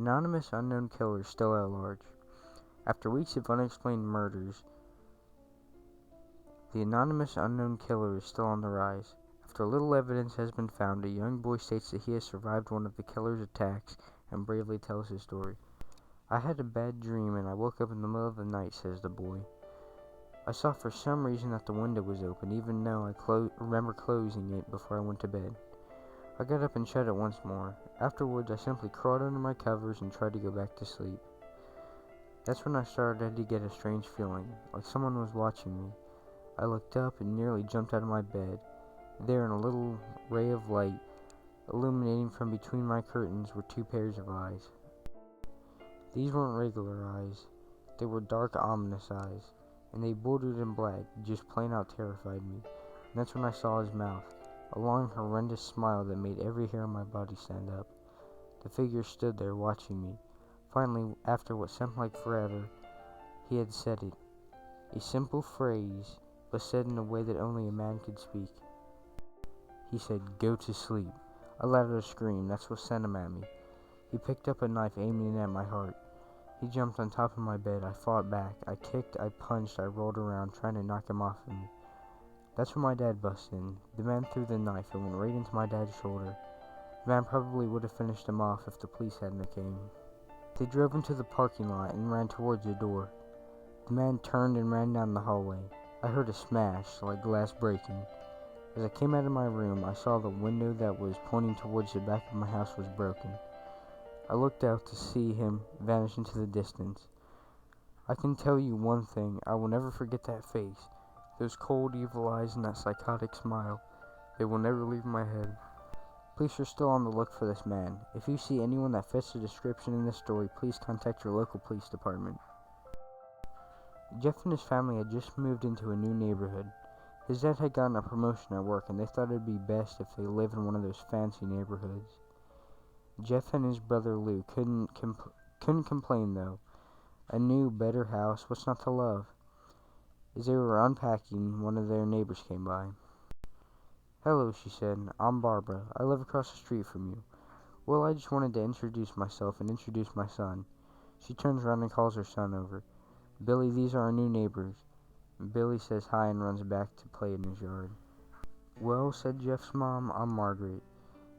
Anonymous unknown killer still at large. After weeks of unexplained murders, the anonymous unknown killer is still on the rise. After little evidence has been found, a young boy states that he has survived one of the killer's attacks and bravely tells his story. "I had a bad dream and I woke up in the middle of the night," says the boy. "I saw for some reason that the window was open, even though I remember closing it before I went to bed. I got up and shut it once more. Afterwards, I simply crawled under my covers and tried to go back to sleep. That's when I started to get a strange feeling, like someone was watching me. I looked up and nearly jumped out of my bed. There, in a little ray of light, illuminating from between my curtains, were two pairs of eyes. These weren't regular eyes. They were dark, ominous eyes, and they bordered in black, just plain out terrified me. And that's when I saw his mouth, a long, horrendous smile that made every hair on my body stand up. The figure stood there, watching me. Finally, after what seemed like forever, he had said it. A simple phrase, but said in a way that only a man could speak. He said, 'Go to sleep.' I let out a scream. That's what sent him at me. He picked up a knife, aiming it at my heart. He jumped on top of my bed. I fought back. I kicked, I punched, I rolled around, trying to knock him off of me. That's when my dad busted in. The man threw the knife and went right into my dad's shoulder. The man probably would have finished him off if the police hadn't came. They drove into the parking lot and ran towards the door. The man turned and ran down the hallway. I heard a smash, like glass breaking. As I came out of my room, I saw the window that was pointing towards the back of my house was broken. I looked out to see him vanish into the distance. I can tell you one thing, I will never forget that face. Those cold, evil eyes and that psychotic smile. They will never leave my head. Police are still on the look for this man. If you see anyone that fits the description in this story, please contact your local police department." Jeff and his family had just moved into a new neighborhood. His dad had gotten a promotion at work, and they thought it would be best if they lived in one of those fancy neighborhoods. Jeff and his brother Lou couldn't complain, though. A new, better house, what's not to love? As they were unpacking, one of their neighbors came by. "Hello," she said. "I'm Barbara. I live across the street from you. Well, I just wanted to introduce myself and introduce my son." She turns around and calls her son over. "Billy, these are our new neighbors." Billy says hi and runs back to play in his yard. "Well," said Jeff's mom, "I'm Margaret.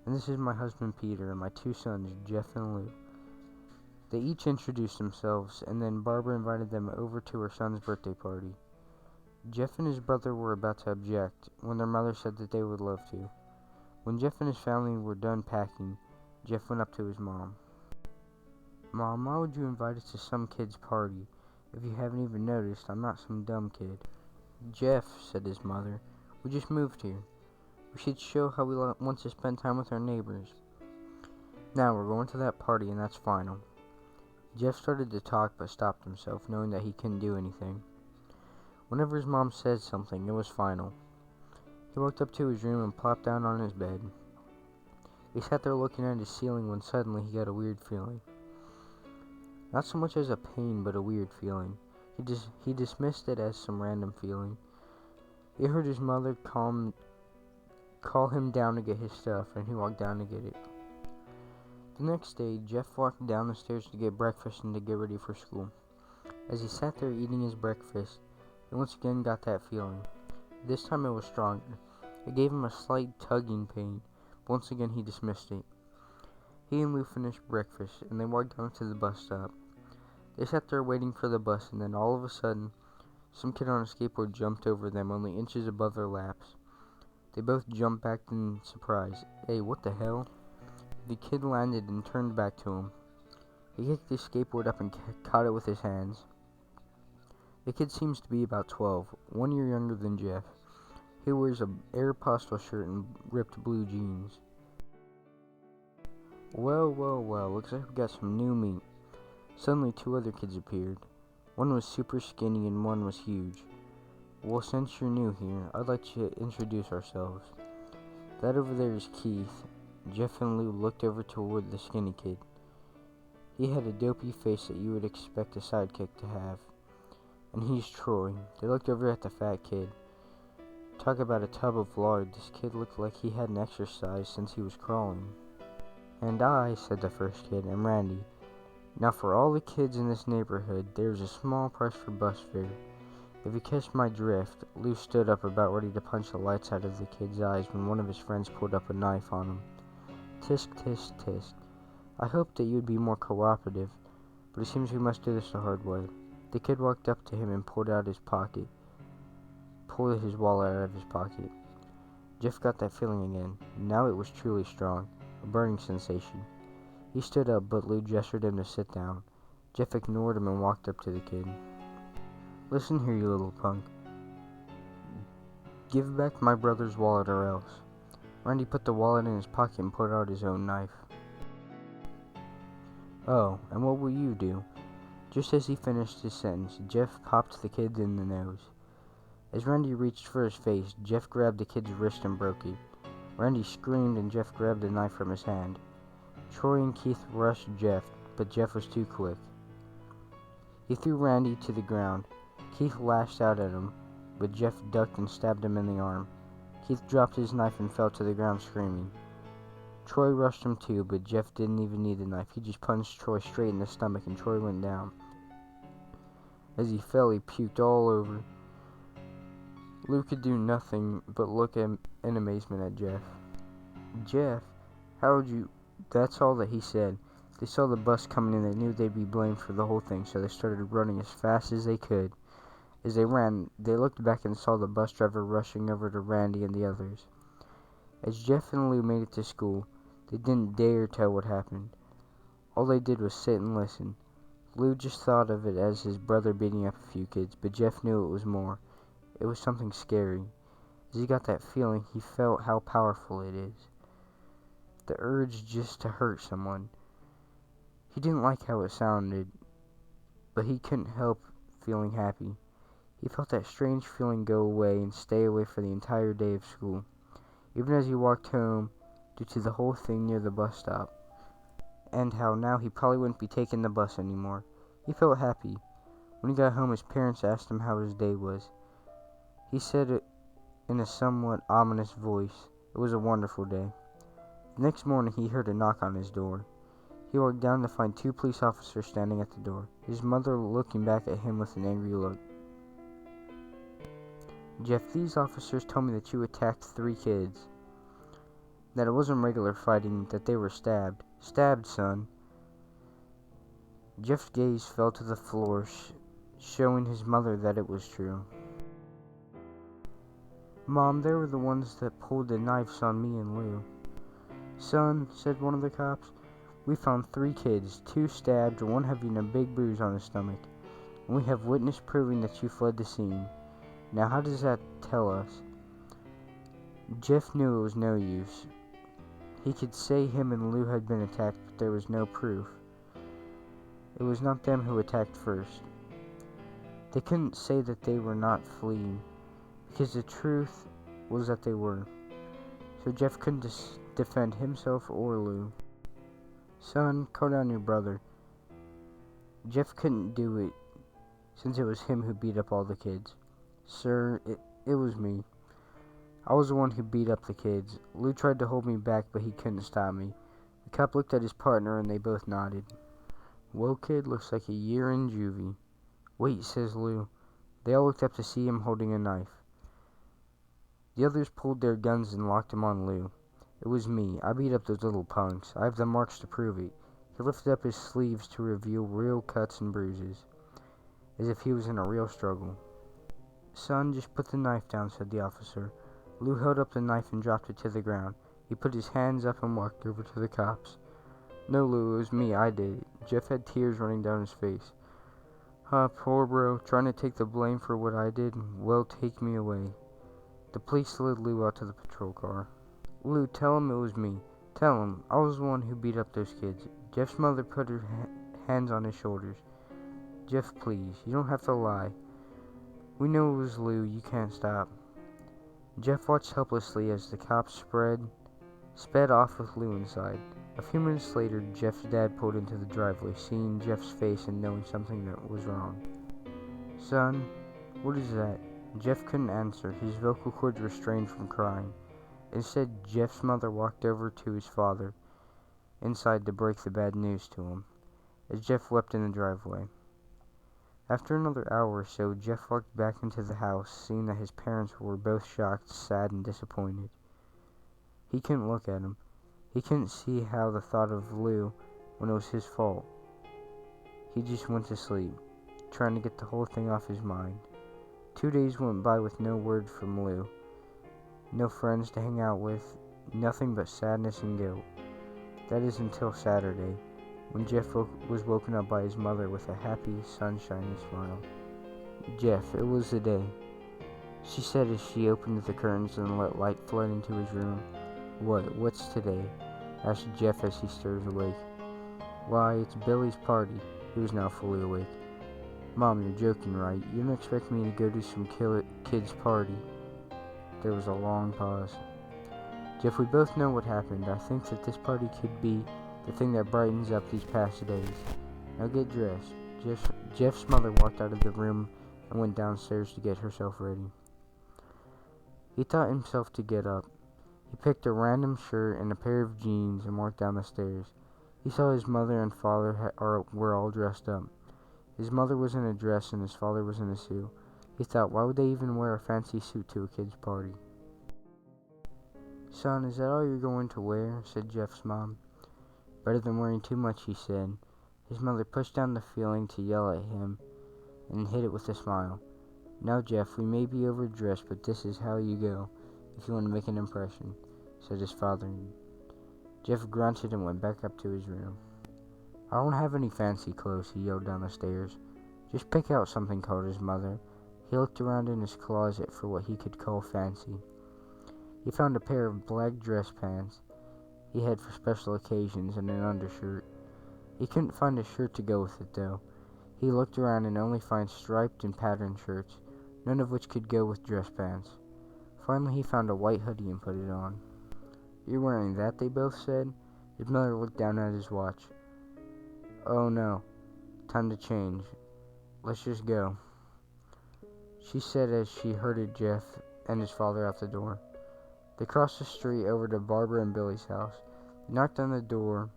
And this is my husband Peter and my two sons, Jeff and Lou." They each introduced themselves, and then Barbara invited them over to her son's birthday party. Jeff and his brother were about to object, when their mother said that they would love to. When Jeff and his family were done packing, Jeff went up to his mom. "Mom, why would you invite us to some kid's party? If you haven't even noticed, I'm not some dumb kid." "Jeff," said his mother, "we just moved here. We should show how we want to spend time with our neighbors. Now we're going to that party, and that's final." Jeff started to talk, but stopped himself, knowing that he couldn't do anything. Whenever his mom said something, it was final. He walked up to his room and plopped down on his bed. He sat there looking at his ceiling when suddenly he got a weird feeling. Not so much as a pain, but a weird feeling. He dismissed it as some random feeling. He heard his mother call him down to get his stuff, and he walked down to get it. The next day, Jeff walked down the stairs to get breakfast and to get ready for school. As he sat there eating his breakfast, he once again got that feeling. This time it was stronger. It gave him a slight tugging pain, but once again he dismissed it. He and Lou finished breakfast, and they walked down to the bus stop. They sat there waiting for the bus, and then all of a sudden, some kid on a skateboard jumped over them only inches above their laps. They both jumped back in surprise. "Hey, what the hell?" The kid landed and turned back to him. He kicked his skateboard up and caught it with his hands. The kid seems to be about 12, 1 year younger than Jeff. He wears a Aeropostale shirt and ripped blue jeans. Well, looks like we got some new meat." Suddenly 2 other kids appeared. One was super skinny and one was huge. "Well, since you're new here, I'd like to introduce ourselves. That over there is Keith." Jeff and Lou looked over toward the skinny kid. He had a dopey face that you would expect a sidekick to have. "And he's Troy." They looked over at the fat kid. Talk about a tub of lard. This kid looked like he hadn't exercised since he was crawling. "And I," said the first kid, "am Randy. Now for all the kids in this neighborhood, there's a small price for bus fare. If you catch my drift, Lou stood up about ready to punch the lights out of the kid's eyes when one of his friends pulled up a knife on him. Tisk, tisk, tisk. I hoped that you would be more cooperative, but it seems we must do this the hard way. The kid walked up to him and pulled his wallet out of his pocket. Jeff got that feeling again. Now it was truly strong, a burning sensation. He stood up, but Lou gestured him to sit down. Jeff ignored him and walked up to the kid. Listen here, you little punk. Give back my brother's wallet or else. Randy put the wallet in his pocket and pulled out his own knife. Oh, and what will you do? Just as he finished his sentence, Jeff popped the kid in the nose. As Randy reached for his face, Jeff grabbed the kid's wrist and broke it. Randy screamed and Jeff grabbed the knife from his hand. Troy and Keith rushed Jeff, but Jeff was too quick. He threw Randy to the ground. Keith lashed out at him, but Jeff ducked and stabbed him in the arm. Keith dropped his knife and fell to the ground screaming. Troy rushed him too, but Jeff didn't even need the knife. He just punched Troy straight in the stomach and Troy went down. As he fell, he puked all over. Lou could do nothing but look in amazement at Jeff. Jeff, how would you... That's all that he said. They saw the bus coming and they knew they'd be blamed for the whole thing, so they started running as fast as they could. As they ran, they looked back and saw the bus driver rushing over to Randy and the others. As Jeff and Lou made it to school, they didn't dare tell what happened. All they did was sit and listen. Lou just thought of it as his brother beating up a few kids, but Jeff knew it was more. It was something scary. As he got that feeling, he felt how powerful it is. The urge just to hurt someone. He didn't like how it sounded, but he couldn't help feeling happy. He felt that strange feeling go away and stay away for the entire day of school, even as he walked home due to the whole thing near the bus stop, and how now he probably wouldn't be taking the bus anymore. He felt happy. When he got home, his parents asked him how his day was. He said it in a somewhat ominous voice. It was a wonderful day. The next morning, he heard a knock on his door. He walked down to find 2 police officers standing at the door, his mother looking back at him with an angry look. Jeff, these officers told me that you attacked 3 kids. That it wasn't regular fighting, that they were stabbed. Stabbed, son. Jeff's gaze fell to the floor, showing his mother that it was true. Mom, they were the ones that pulled the knives on me and Lou. Son, said one of the cops, we found 3 kids, 2 stabbed, 1 having a big bruise on his stomach, and we have witness proving that you fled the scene. Now how does that tell us? Jeff knew it was no use. He could say him and Lou had been attacked, but there was no proof. It was not them who attacked first. They couldn't say that they were not fleeing, because the truth was that they were. So Jeff couldn't defend himself or Lou. Son, call down your brother. Jeff couldn't do it, since it was him who beat up all the kids. Sir, it was me. I was the one who beat up the kids. Lou tried to hold me back, but he couldn't stop me. The cop looked at his partner, and they both nodded. Well, kid, looks like a year in juvie. Wait, says Lou. They all looked up to see him holding a knife. The others pulled their guns and locked him on Lou. It was me. I beat up those little punks. I have the marks to prove it. He lifted up his sleeves to reveal real cuts and bruises, as if he was in a real struggle. Son, just put the knife down, said the officer. Lou held up the knife and dropped it to the ground. He put his hands up and walked over to the cops. No, Lou, it was me. I did it. Jeff had tears running down his face. Huh, poor bro, trying to take the blame for what I did? Well, take me away. The police led Lou out to the patrol car. Lou, tell him it was me. Tell him I was the one who beat up those kids. Jeff's mother put her hands on his shoulders. Jeff, please, you don't have to lie. We know it was Lou. You can't stop. Jeff watched helplessly as the cops sped off with Lou inside. A few minutes later, Jeff's dad pulled into the driveway, seeing Jeff's face and knowing something that was wrong. Son, what is that? Jeff couldn't answer. His vocal cords were strained from crying. Instead, Jeff's mother walked over to his father inside to break the bad news to him. as Jeff wept in the driveway. After another hour or so, Jeff walked back into the house, seeing that his parents were both shocked, sad, and disappointed. He couldn't look at him. He couldn't see how the thought of Lou when it was his fault. He just went to sleep, trying to get the whole thing off his mind. 2 days went by with no word from Lou. No friends to hang out with, nothing but sadness and guilt. That is until Saturday, when Jeff was woken up by his mother with a happy, sunshiny smile. Jeff, it was the day, she said as she opened the curtains and let light flood into his room. What's today? Asked Jeff as he stirs awake. Why, it's Billy's party. He was now fully awake. Mom, you're joking, right? You don't expect me to go to some kid's party? There was a long pause. Jeff, we both know what happened. I think that this party could be the thing that brightens up these past days. Now get dressed. Jeff's mother walked out of the room and went downstairs to get herself ready. He taught himself to get up. He picked a random shirt and a pair of jeans and walked down the stairs. He saw his mother and father were all dressed up. His mother was in a dress and his father was in a suit. He thought, why would they even wear a fancy suit to a kid's party? Son, is that all you're going to wear? Said Jeff's mom. Better than wearing too much, he said. His mother pushed down the feeling to yell at him and hid it with a smile. Now, Jeff, we may be overdressed, but this is how you go, if you want to make an impression, said his father. Jeff grunted and went back up to his room. I don't have any fancy clothes, he yelled down the stairs. Just pick out something, called his mother. He looked around in his closet for what he could call fancy. He found a pair of black dress pants he had for special occasions and an undershirt. He couldn't find a shirt to go with it, though. He looked around and only found striped and patterned shirts, none of which could go with dress pants. Finally, he found a white hoodie and put it on. You're wearing that, they both said. His mother looked down at his watch. Oh no, time to change. Let's just go, she said as she herded Jeff and his father out the door. They crossed the street over to Barbara and Billy's house. They knocked on the door,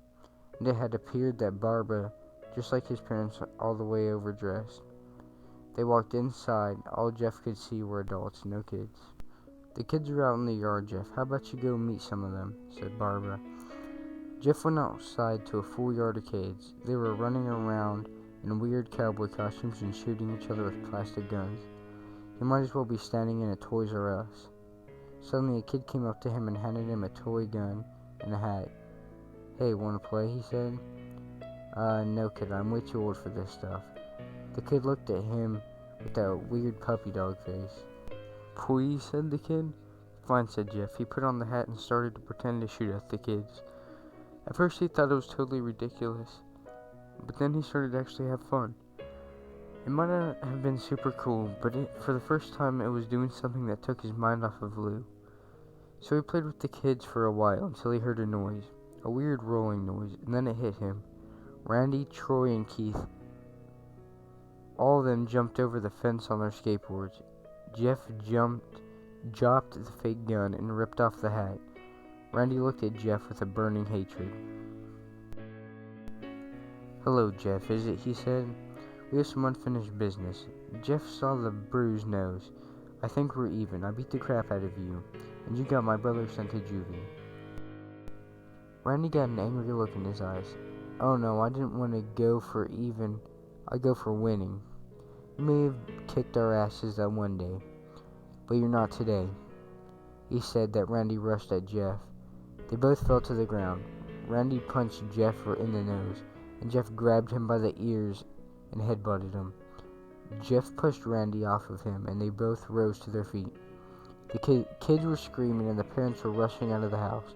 and it had appeared that Barbara, just like his parents, all the way overdressed. They walked inside. All Jeff could see were adults, no kids. The kids are out in the yard, Jeff. How about you go meet some of them, said Barbara. Jeff went outside to a full yard of kids. They were running around in weird cowboy costumes and shooting each other with plastic guns. He might as well be standing in a Toys R Us. Suddenly a kid came up to him and handed him a toy gun and a hat. Hey, wanna play? He said. No kid, I'm way too old for this stuff. The kid looked at him with that weird puppy dog face. Please, said the kid. Fine, said Jeff. He put on the hat and started to pretend to shoot at the kids. At first he thought it was totally ridiculous, but then he started to actually have fun. It might not have been super cool, but for the first time it was doing something that took his mind off of Lou. So he played with the kids for a while until he heard a noise, a weird rolling noise, and then it hit him. Randy, Troy, and Keith, all of them jumped over the fence on their skateboards. Jeff dropped the fake gun and ripped off the hat. Randy looked at Jeff with a burning hatred. Hello, Jeff, is it? He said. We have some unfinished business. Jeff saw the bruised nose. I think we're even. I beat the crap out of you, and you got my brother sent to juvie. Randy got an angry look in his eyes. Oh no, I didn't want to go for even. I go for winning. You may have kicked our asses that one day, but you're not today. He said that Randy rushed at Jeff. They both fell to the ground. Randy punched Jeff in the nose, and Jeff grabbed him by the ears and headbutted him. Jeff pushed Randy off of him, and they both rose to their feet. The kids were screaming, and the parents were rushing out of the house.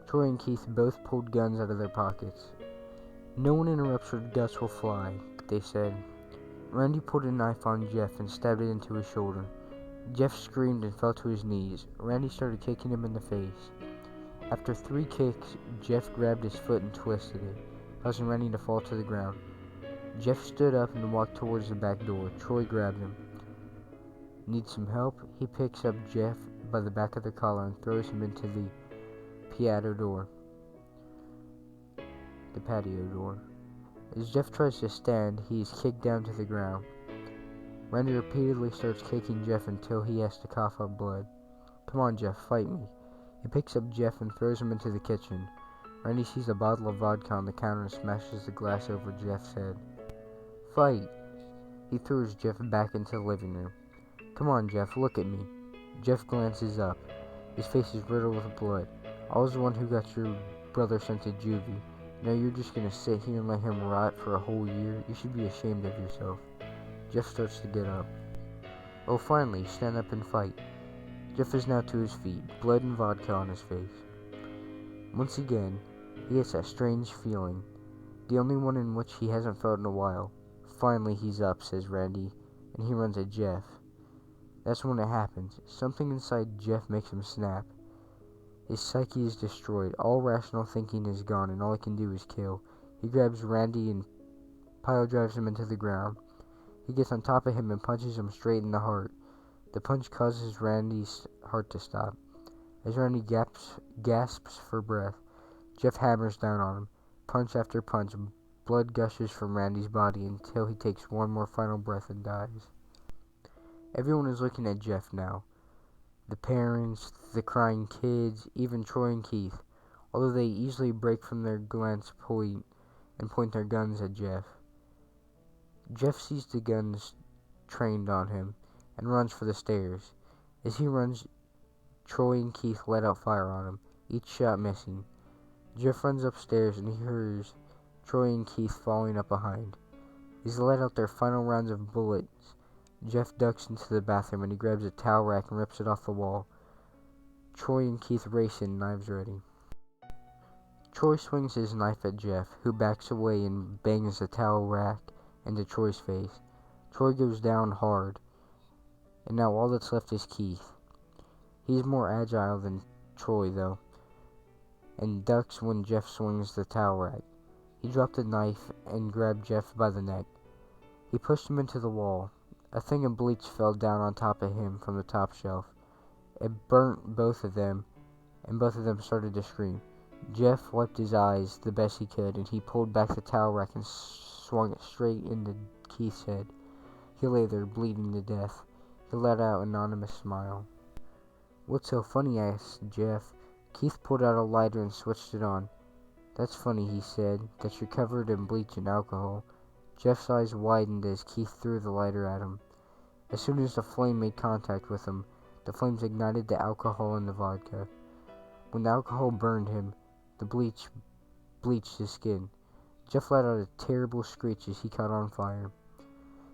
Troy and Keith both pulled guns out of their pockets. No one interrupts or guts will fly, they said. Randy pulled a knife on Jeff and stabbed it into his shoulder. Jeff screamed and fell to his knees. Randy started kicking him in the face. After 3 kicks, Jeff grabbed his foot and twisted it, causing Randy to fall to the ground. Jeff stood up and walked towards the back door. Troy grabbed him. Need some help? He picks up Jeff by the back of the collar and throws him into the patio door. As Jeff tries to stand, he is kicked down to the ground. Randy repeatedly starts kicking Jeff until he has to cough up blood. "Come on, Jeff, fight me." He picks up Jeff and throws him into the kitchen. Randy sees a bottle of vodka on the counter and smashes the glass over Jeff's head. "Fight!" He throws Jeff back into the living room. "Come on, Jeff, look at me." Jeff glances up. His face is riddled with blood. "I was the one who got your brother sent to juvie. Now you're just gonna sit here and let him rot for a whole year? You should be ashamed of yourself." Jeff starts to get up. "Oh, finally, stand up and fight." Jeff is now to his feet, blood and vodka on his face. Once again, he gets that strange feeling, the only one in which he hasn't felt in a while. "Finally he's up," says Randy, and he runs at Jeff. That's when it happens. Something inside Jeff makes him snap. His psyche is destroyed. All rational thinking is gone, and all he can do is kill. He grabs Randy and pile drives him into the ground. He gets on top of him and punches him straight in the heart. The punch causes Randy's heart to stop. As Randy gasps for breath, Jeff hammers down on him. Punch after punch, blood gushes from Randy's body until he takes one more final breath and dies. Everyone is looking at Jeff now. The parents, the crying kids, even Troy and Keith, although they easily break from their glance point their guns at Jeff. Jeff sees the guns trained on him and runs for the stairs. As he runs, Troy and Keith let out fire on him, each shot missing. Jeff runs upstairs and he hears Troy and Keith falling up behind. As they let out their final rounds of bullets, Jeff ducks into the bathroom and he grabs a towel rack and rips it off the wall. Troy and Keith race in, knives ready. Troy swings his knife at Jeff, who backs away and bangs the towel rack into Troy's face. Troy goes down hard, and now all that's left is Keith. He's more agile than Troy, though, and ducks when Jeff swings the towel rack. He dropped the knife and grabbed Jeff by the neck. He pushed him into the wall. A thing of bleach fell down on top of him from the top shelf. It burnt both of them, and both of them started to scream. Jeff wiped his eyes the best he could, and he pulled back the towel rack and swung it straight into Keith's head. He lay there, bleeding to death. He let out an anonymous smile. "What's so funny?" asked Jeff. Keith pulled out a lighter and switched it on. "That's funny," he said, "that you're covered in bleach and alcohol." Jeff's eyes widened as Keith threw the lighter at him. As soon as the flame made contact with him, the flames ignited the alcohol in the vodka. When the alcohol burned him, the bleach bleached his skin. Jeff let out a terrible screech as he caught on fire.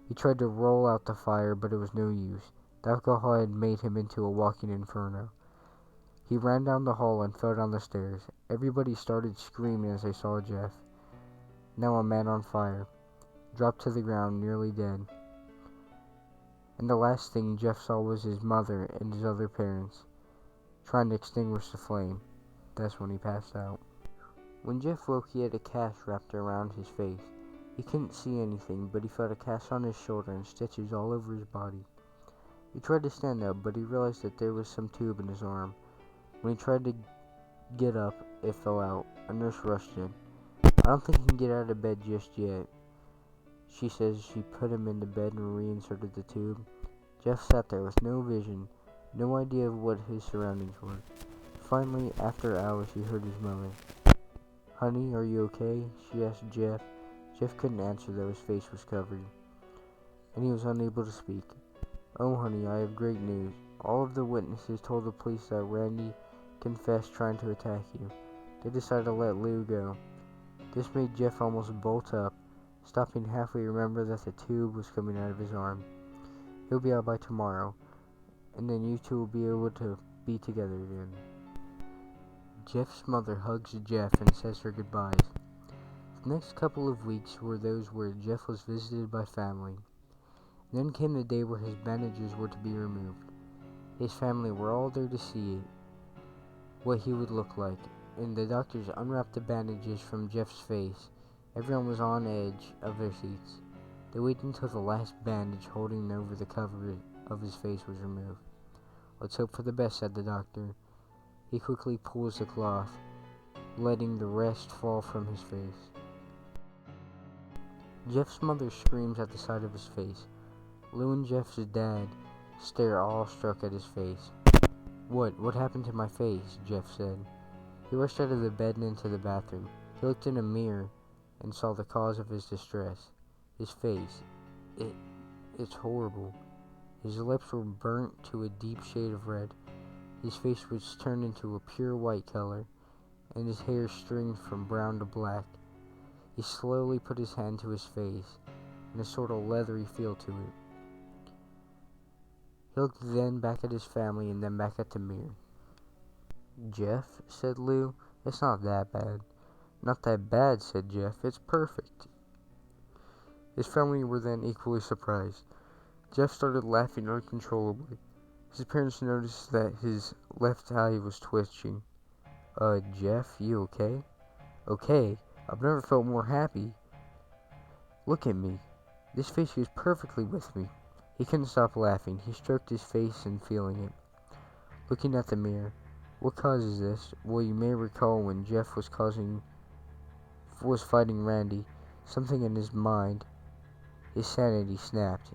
He tried to roll out the fire, but it was no use. The alcohol had made him into a walking inferno. He ran down the hall and fell down the stairs. Everybody started screaming as they saw Jeff, now a man on fire, dropped to the ground, nearly dead. And the last thing Jeff saw was his mother and his other parents, trying to extinguish the flame. That's when he passed out. When Jeff woke, he had a cast wrapped around his face. He couldn't see anything, but he felt a cast on his shoulder and stitches all over his body. He tried to stand up, but he realized that there was some tube in his arm. When he tried to get up, it fell out. A nurse rushed in. "I don't think he can get out of bed just yet," she says. She put him into bed and reinserted the tube. Jeff sat there with no vision, no idea of what his surroundings were. Finally, after hours, he heard his mother. "Honey, are you okay?" she asked Jeff. Jeff couldn't answer, though his face was covered, and he was unable to speak. "Oh, honey, I have great news. All of the witnesses told the police that Randy confessed trying to attack you. They decided to let Lou go." This made Jeff almost bolt up, stopping halfway to remember that the tube was coming out of his arm. "He'll be out by tomorrow, and then you two will be able to be together again." Jeff's mother hugs Jeff and says her goodbyes. The next couple of weeks were those where Jeff was visited by family. Then came the day where his bandages were to be removed. His family were all there to see what he would look like, and the doctors unwrapped the bandages from Jeff's face. Everyone was on edge of their seats. They waited until the last bandage holding over the cover of his face was removed. "Let's hope for the best," said the doctor. He quickly pulls the cloth, letting the rest fall from his face. Jeff's mother screams at the sight of his face. Lou and Jeff's dad stare awestruck at his face. What happened to my face?" Jeff said. He rushed out of the bed and into the bathroom. He looked in a mirror and saw the cause of his distress. His face. It's horrible. His lips were burnt to a deep shade of red. His face was turned into a pure white color, and his hair stringed from brown to black. He slowly put his hand to his face, and a sort of leathery feel to it. He looked then back at his family and then back at the mirror. "Jeff," said Lou, "it's not that bad." "Not that bad," said Jeff, "it's perfect." His family were then equally surprised. Jeff started laughing uncontrollably. His parents noticed that his left eye was twitching. Jeff, you okay?" "Okay? I've never felt more happy. Look at me. This face goes perfectly with me." He couldn't stop laughing. He stroked his face and feeling it. Looking at the mirror. "What causes this?" "Well, you may recall when Jeff was fighting Randy, something in his mind, his sanity snapped.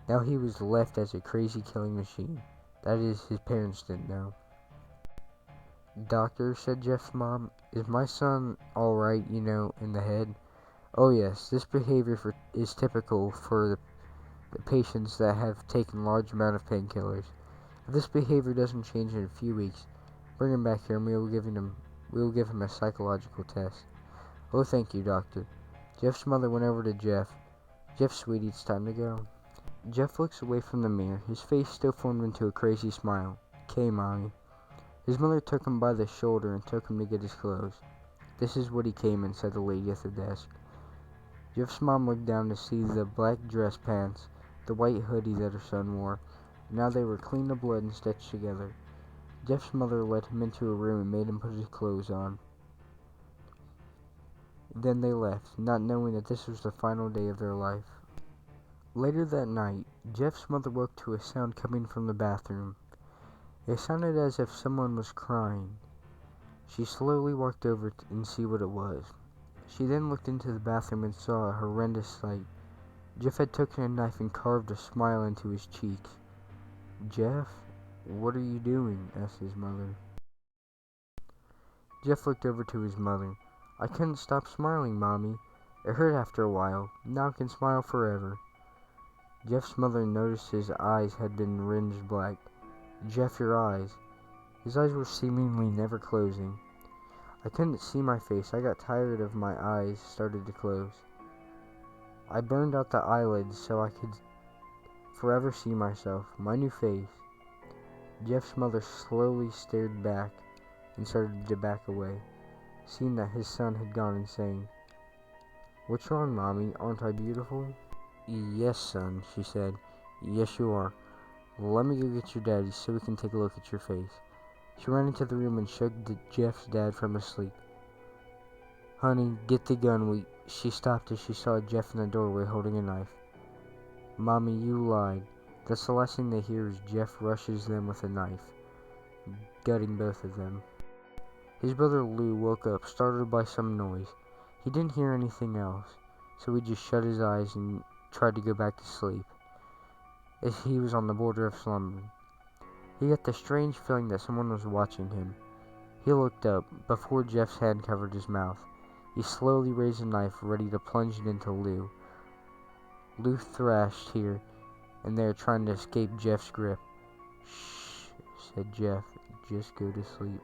Now he was left as a crazy killing machine. That is, his parents didn't know." "Doctor," said Jeff's mom, "is my son alright, in the head?" "Oh yes, this behavior is typical for the patients that have taken large amount of painkillers. If this behavior doesn't change in a few weeks, bring him back here and we will give him a psychological test." "Oh, thank you, doctor." Jeff's mother went over to Jeff. "Jeff, sweetie, it's time to go." Jeff looks away from the mirror, his face still formed into a crazy smile. "'Kay, Mommy." His mother took him by the shoulder and took him to get his clothes. "This is what he came in," said the lady at the desk. Jeff's mom looked down to see the black dress pants, the white hoodie that her son wore. Now they were clean of blood and stitched together. Jeff's mother led him into a room and made him put his clothes on. Then they left, not knowing that this was the final day of their life. Later that night, Jeff's mother woke to a sound coming from the bathroom. It sounded as if someone was crying. She slowly walked over and see what it was. She then looked into the bathroom and saw a horrendous sight. Jeff had taken a knife and carved a smile into his cheeks. "Jeff, what are you doing?" asked his mother. Jeff looked over to his mother. "I couldn't stop smiling, Mommy. It hurt after a while. Now I can smile forever." Jeff's mother noticed his eyes had been ringed black. "Jeff, your eyes." His eyes were seemingly never closing. "I couldn't see my face. I got tired of my eyes started to close. I burned out the eyelids so I could forever see myself, my new face." Jeff's mother slowly stared back and started to back away, seeing that his son had gone insane. "What's wrong, Mommy? Aren't I beautiful?" "Yes, son," she said. "Yes, you are. Let me go get your daddy so we can take a look at your face." She ran into the room and shook Jeff's dad from his sleep. "Honey, get the gun." She stopped as she saw Jeff in the doorway holding a knife. "Mommy, you lied." That's the last thing they hear as Jeff rushes them with a knife, gutting both of them. His brother Lou woke up, startled by some noise. He didn't hear anything else, so he just shut his eyes and tried to go back to sleep, as he was on the border of slumber. He got the strange feeling that someone was watching him. He looked up. Before Jeff's hand covered his mouth, he slowly raised a knife, ready to plunge it into Lou. Lou thrashed here and there, trying to escape Jeff's grip. "Shh," said Jeff. "Just go to sleep."